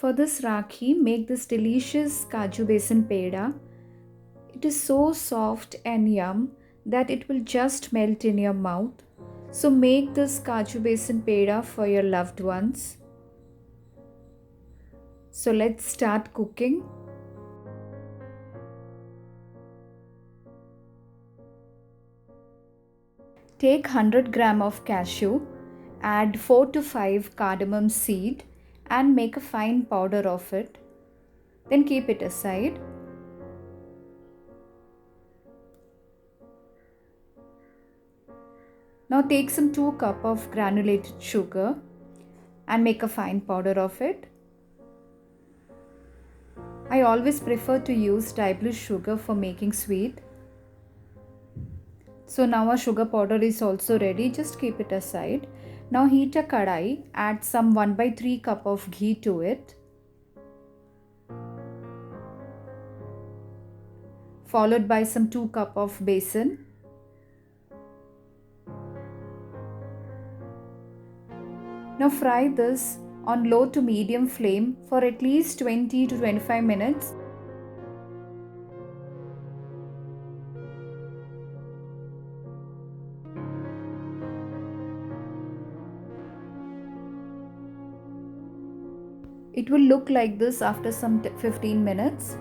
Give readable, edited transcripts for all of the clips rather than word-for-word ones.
For this Rakhi, make this delicious Kaju Besan Peda. It is so soft and yum that it will just melt in your mouth. So make this Kaju Besan Peda for your loved ones. So let's start cooking. Take 100 gram of cashew, add 4 to 5 cardamom seed and make a fine powder of it. Then keep it aside. Now take some 2 cup of granulated sugar and make a fine powder of it. I always prefer to use Diblis sugar for making sweet. So now our sugar powder is also ready, just keep it aside. Now heat a kadai, add some 1/3 cup of ghee to it. Followed by some 2 cup of besan. Now fry this on low to medium flame for at least 20 to 25 minutes. It will look like this after some 15 minutes.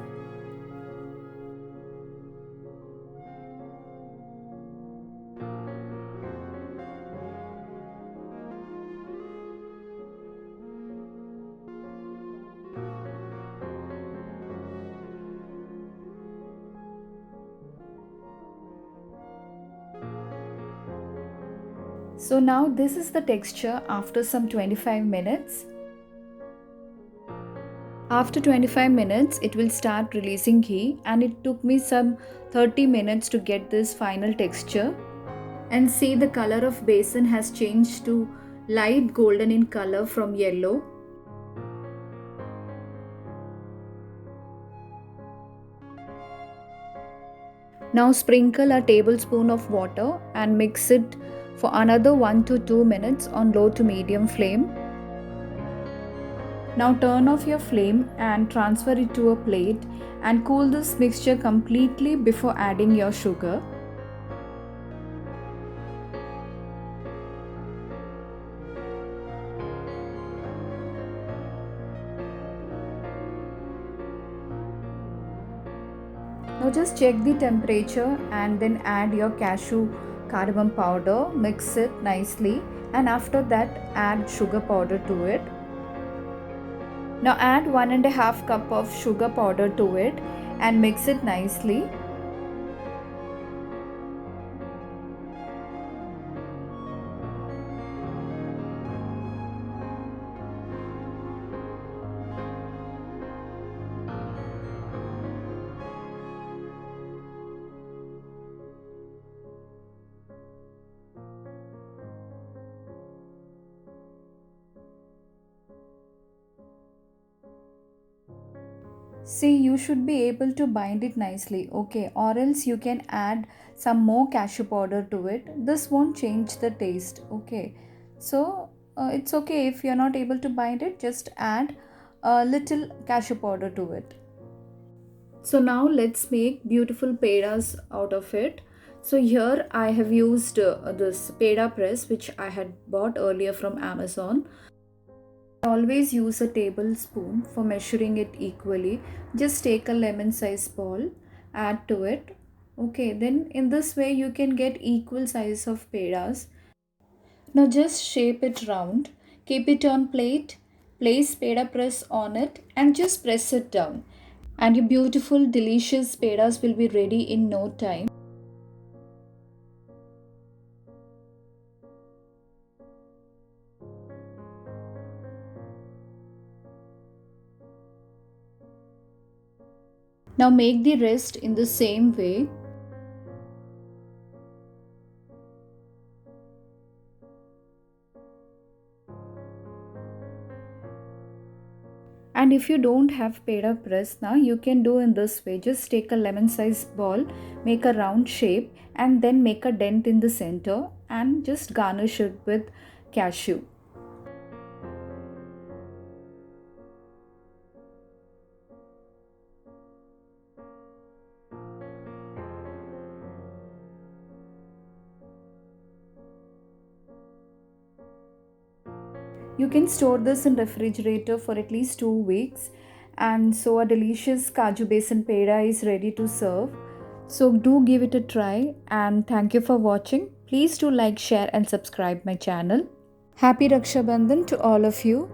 So now this is the texture after some 25 minutes. After 25 minutes, it will start releasing ghee and it took me some 30 minutes to get this final texture. And see, the color of besan has changed to light golden in color from yellow. Now sprinkle a tablespoon of water and mix it for another 1 to 2 minutes on low to medium flame. Now turn off your flame and transfer it to a plate and cool this mixture completely before adding your sugar. Now just check the temperature and then add your cashew cardamom powder, mix it nicely, and after that add sugar powder to it. Now add 1.5 cup of sugar powder to it and mix it nicely. See, you should be able to bind it nicely, okay, or else you can add some more cashew powder to it. This won't change the taste, okay. So it's okay if you're not able to bind it, just add a little cashew powder to it. So now let's make beautiful pedas out of it. So here I have used this peda press which I had bought earlier from Amazon. I always use a tablespoon for measuring it equally. Just take a lemon size ball, add to it. Okay, then in this way you can get equal size of pedas. Now just shape it round, keep it on plate, place peda press on it and just press it down. And your beautiful delicious pedas will be ready in no time. Now make the rest in the same way. And if you don't have peda press now, you can do in this way. Just take a lemon sized ball, make a round shape and then make a dent in the center and just garnish it with cashew. You can store this in refrigerator for at least 2 weeks, and so a delicious Kaju Besan Peda is ready to serve. So do give it a try, and thank you for watching. Please do like, share and subscribe my channel. Happy Raksha Bandhan to all of you.